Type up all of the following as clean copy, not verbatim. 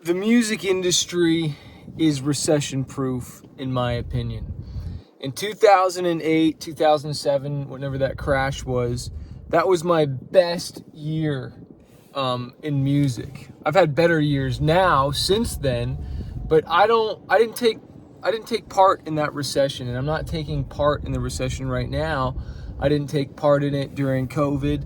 The music industry is recession-proof, in my opinion. In 2008, 2007, whenever that crash was, that was my best year in music. I've had better years now since then, but I didn't take part in that recession, and I'm not taking part in the recession right now. I didn't take part in it during COVID.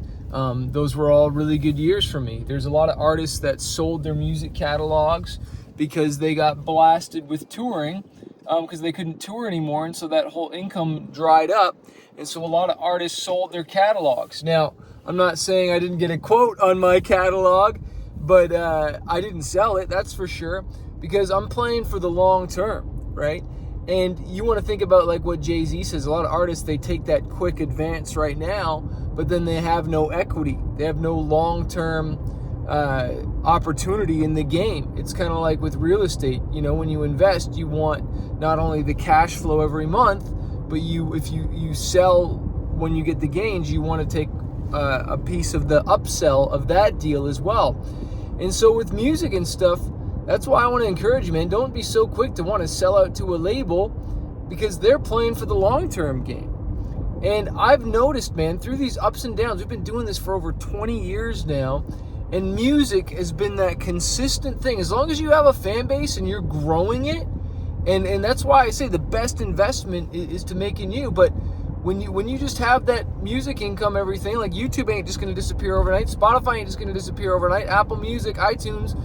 Those were all really good years for me. There's a lot of artists that sold their music catalogs because they got blasted with touring because they couldn't tour anymore, and so that whole income dried up, and so a lot of artists sold their catalogs. Now, I'm not saying I didn't get a quote on my catalog, but I didn't sell it, that's for sure, because I'm playing for the long term, right? And you want to think about like what Jay-Z says. A lot of artists, they take that quick advance right now, but then they have no equity. They have no long-term opportunity in the game. It's kind of like with real estate. You know, when you invest, you want not only the cash flow every month, but if you sell when you get the gains, you want to take a piece of the upsell of that deal as well. And so with music and stuff, that's why I want to encourage you, man. Don't be so quick to want to sell out to a label because they're playing for the long-term game. And I've noticed, man, through these ups and downs, we've been doing this for over 20 years now, and music has been that consistent thing. As long as you have a fan base and you're growing it, and that's why I say the best investment is to making you. But when you just have that music income, everything, like YouTube ain't just going to disappear overnight. Spotify ain't just going to disappear overnight. Apple Music, iTunes,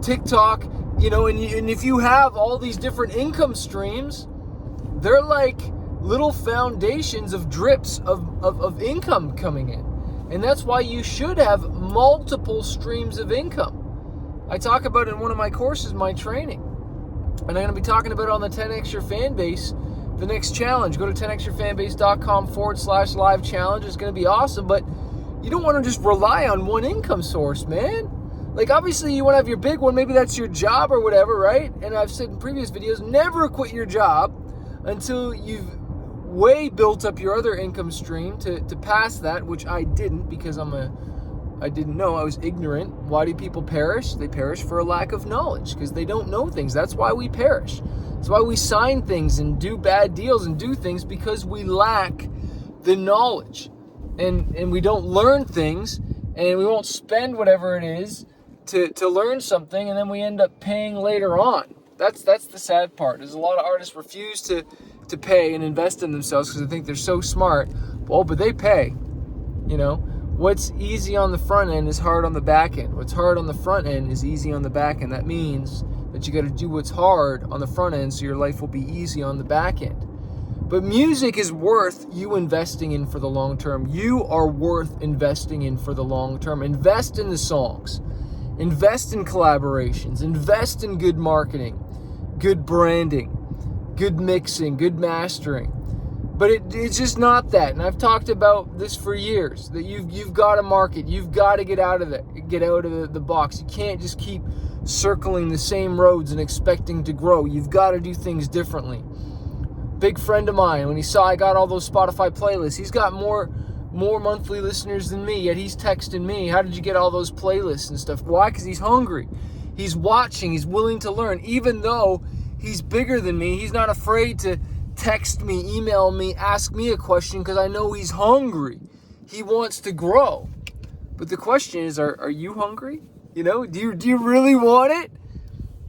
TikTok, and if you have all these different income streams, they're like little foundations of drips of income coming in. And that's why you should have multiple streams of income. I talk about it in one of my courses, my training. And I'm going to be talking about it on the 10X Your Fanbase, the next challenge. Go to 10xyourfanbase.com/live challenge. It's going to be awesome, but you don't want to just rely on one income source, man. Like, obviously, you want to have your big one. Maybe that's your job or whatever, right? And I've said in previous videos, never quit your job until you've way built up your other income stream to pass that, which I didn't because I didn't know. I was ignorant. Why do people perish? They perish for a lack of knowledge because they don't know things. That's why we perish. That's why we sign things and do bad deals and do things, because we lack the knowledge. And we don't learn things, and we won't spend whatever it is to learn something, and then we end up paying later on. That's the sad part. There's a lot of artists refuse to pay and invest in themselves because they think they're so smart. Well, but they pay. What's easy on the front end is hard on the back end. What's hard on the front end is easy on the back end. That means that you got to do what's hard on the front end so your life will be easy on the back end. But music is worth you investing in for the long term. You are worth investing in for the long term. Invest in the songs. Invest in collaborations. Invest in good marketing, good branding, good mixing, good mastering. But it's just not that. And I've talked about this for years, that you've got to market. You've got to get out of the box. You can't just keep circling the same roads and expecting to grow. You've got to do things differently. Big friend of mine, when he saw I got all those Spotify playlists, he's got more monthly listeners than me, yet he's texting me, how did you get all those playlists and stuff? Why? Because he's hungry. He's watching. He's willing to learn. Even though he's bigger than me, he's not afraid to text me, email me, ask me a question, because I know he's hungry. He wants to grow. But the question is, are you hungry? Do you really want it?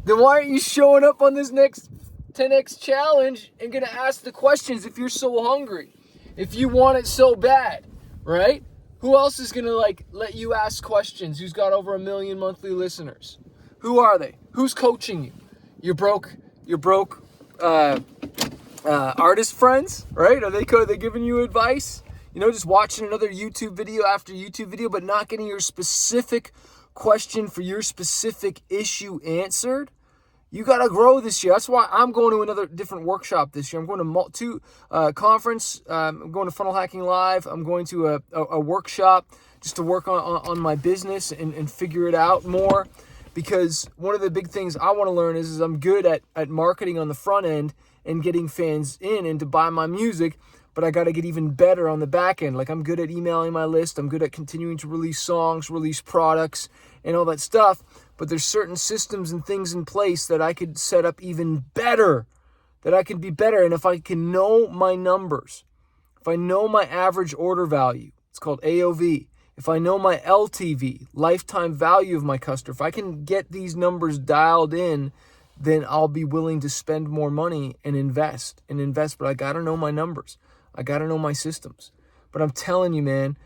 Then why aren't you showing up on this next 10X challenge and going to ask the questions if you're so hungry? If you want it so bad, right? Who else is going to let you ask questions who's got over 1 million monthly listeners? Who are they? Who's coaching you? Your broke artist friends, right? Are they giving you advice? Just watching another YouTube video after YouTube video, but not getting your specific question for your specific issue answered. You got to grow this year. That's why I'm going to another different workshop this year. I'm going to conference. I'm going to Funnel Hacking Live. I'm going to a workshop just to work on my business and figure it out more. Because one of the big things I want to learn is I'm good at marketing on the front end and getting fans in and to buy my music, but I got to get even better on the back end. Like, I'm good at emailing my list. I'm good at continuing to release songs, release products, and all that stuff. But there's certain systems and things in place that I could set up even better, that I can be better. And if I can know my numbers, if I know my average order value, it's called AOV. If I know my LTV, lifetime value of my customer, if I can get these numbers dialed in, then I'll be willing to spend more money and invest. But I got to know my numbers. I got to know my systems. But I'm telling you, man,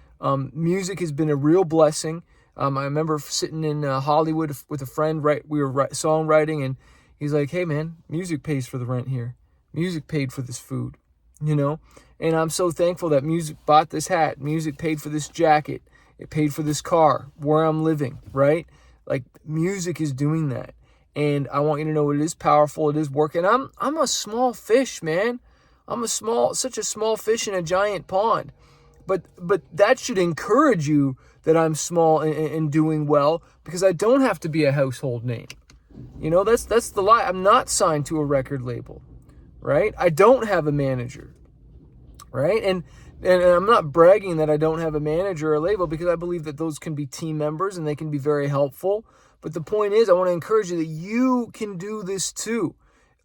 music has been a real blessing. I remember sitting in Hollywood with a friend, right? We were songwriting, and he's like, hey, man, music pays for the rent here. Music paid for this food, you know? And I'm so thankful that music bought this hat. Music paid for this jacket. It paid for this car, where I'm living, right? Like, music is doing that. And I want you to know it is powerful. It is working. I'm a small fish, man. I'm such a small fish in a giant pond. But that should encourage you that I'm small and doing well, because I don't have to be a household name. You know, that's the lie. I'm not signed to a record label, right? I don't have a manager, right? And I'm not bragging that I don't have a manager or a label, because I believe that those can be team members and they can be very helpful. But the point is, I want to encourage you that you can do this too.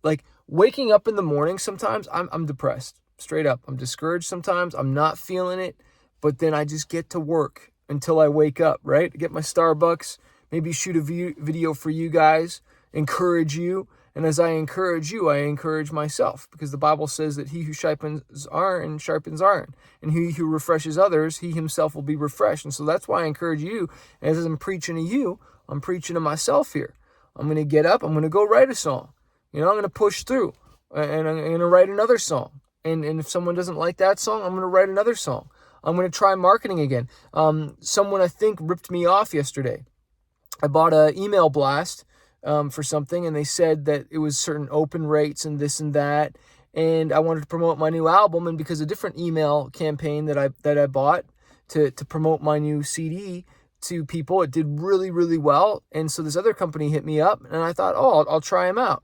Like, waking up in the morning, sometimes I'm depressed, straight up. I'm discouraged sometimes. I'm not feeling it. But then I just get to work until I wake up, right? Get my Starbucks, maybe shoot a video for you guys, encourage you. And as I encourage you, I encourage myself, because the Bible says that he who sharpens iron sharpens iron. And he who refreshes others, he himself will be refreshed. And so that's why I encourage you. As I'm preaching to you, I'm preaching to myself here. I'm going to get up. I'm going to go write a song. You know, I'm going to push through, and I'm going to write another song. And if someone doesn't like that song, I'm going to write another song. I'm going to try marketing again. Someone, I think, ripped me off yesterday. I bought an email blast for something, and they said that it was certain open rates and this and that. And I wanted to promote my new album, and because a different email campaign that I bought to promote my new CD to people, it did really, really well. And so this other company hit me up, and I thought, I'll try them out.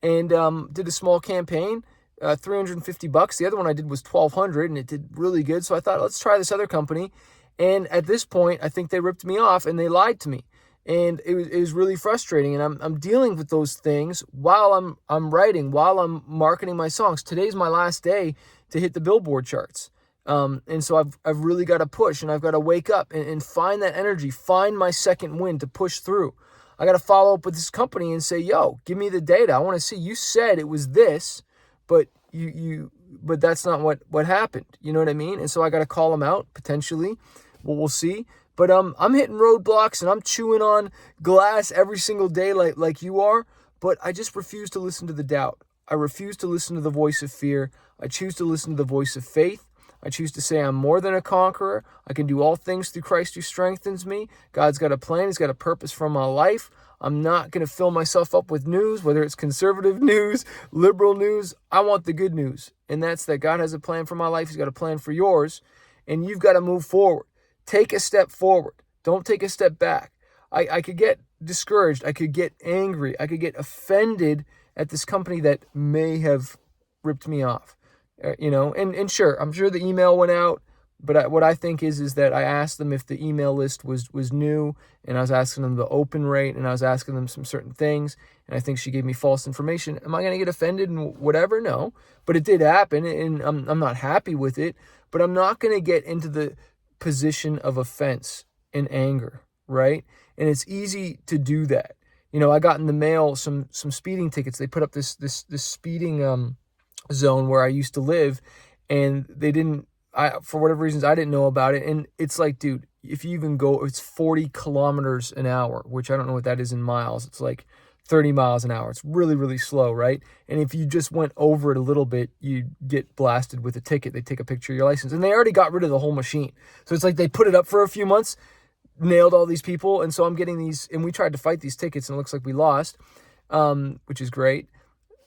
And did a small campaign, $350. The other one I did was $1,200, and it did really good. So I thought, let's try this other company. And at this point, I think they ripped me off and they lied to me. And it was really frustrating. And I'm dealing with those things while I'm writing, while I'm marketing my songs. Today's my last day to hit the Billboard charts. And so I've really got to push, and I've got to wake up and find that energy, find my second wind to push through. I got to follow up with this company and say, yo, give me the data. I want to see, you said it was this, but but that's not what happened. You know what I mean? And so I got to call them out potentially. Well, we'll see. But I'm hitting roadblocks, and I'm chewing on glass every single day like you are. But I just refuse to listen to the doubt. I refuse to listen to the voice of fear. I choose to listen to the voice of faith. I choose to say I'm more than a conqueror. I can do all things through Christ who strengthens me. God's got a plan. He's got a purpose for my life. I'm not going to fill myself up with news, whether it's conservative news, liberal news. I want the good news. And that's that God has a plan for my life. He's got a plan for yours. And you've got to move forward. Take a step forward. Don't take a step back. I could get discouraged. I could get angry. I could get offended at this company that may have ripped me off. And sure, I'm sure the email went out, but what I think is that I asked them if the email list was new, and I was asking them the open rate, and I was asking them some certain things, and I think she gave me false information. Am I going to get offended and whatever? No, but it did happen, and I'm not happy with it, but I'm not going to get into the position of offense and anger, right? And it's easy to do that. I got in the mail some speeding tickets. They put up this speeding zone where I used to live, and they didn't, for whatever reasons, I didn't know about it. And it's like, dude, if you even go, it's 40 kilometers an hour, which I don't know what that is in miles. It's like 30 miles an hour. It's really, really slow, right? And if you just went over it a little bit, you get blasted with a ticket. They take a picture of your license, and they already got rid of the whole machine. So it's like they put it up for a few months, nailed all these people. And so I'm getting these, and we tried to fight these tickets, and it looks like we lost, which is great.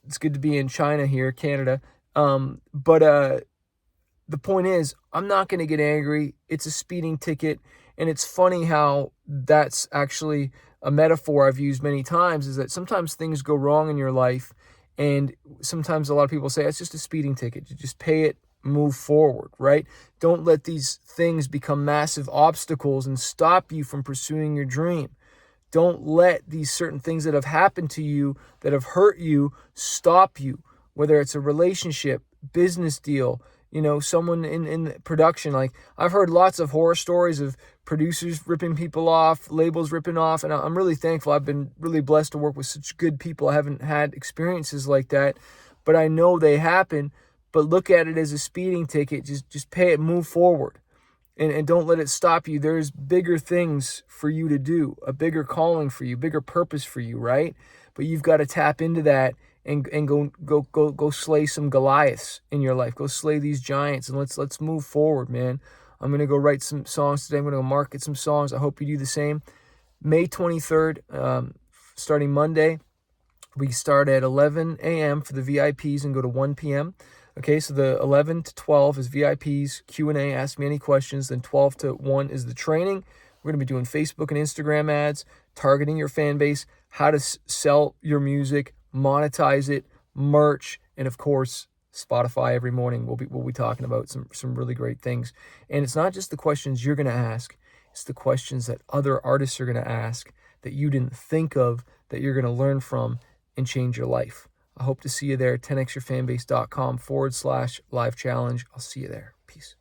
It's good to be in China here, Canada. But the point is, I'm not going to get angry. It's a speeding ticket. And it's funny how that's actually a metaphor I've used many times, is that sometimes things go wrong in your life. And sometimes a lot of people say, it's just a speeding ticket. You just pay it, move forward, right? Don't let these things become massive obstacles and stop you from pursuing your dream. Don't let these certain things that have happened to you, that have hurt you, stop you. Whether it's a relationship, business deal, someone in production. Like, I've heard lots of horror stories of producers ripping people off, labels ripping off, and I'm really thankful. I've been really blessed to work with such good people. I haven't had experiences like that, but I know they happen. But look at it as a speeding ticket. Just pay it, move forward, and don't let it stop you. There's bigger things for you to do, a bigger calling for you, bigger purpose for you, right? But you've got to tap into that and go slay some Goliaths in your life. Go slay these giants, and let's move forward, man. I'm going to go write some songs today. I'm going to go market some songs. I hope you do the same. May 23rd, starting Monday, we start at 11 a.m. for the VIPs and go to 1 p.m. Okay, so the 11 to 12 is VIPs, Q&A, ask me any questions. Then 12 to 1 is the training. We're going to be doing Facebook and Instagram ads, targeting your fan base, how to sell your music, monetize it, merch, and of course, Spotify every morning. We'll be talking about some really great things. And it's not just the questions you're going to ask, it's the questions that other artists are going to ask that you didn't think of, that you're going to learn from and change your life. I hope to see you there. 10xyourfanbase.com/live challenge. I'll see you there. Peace.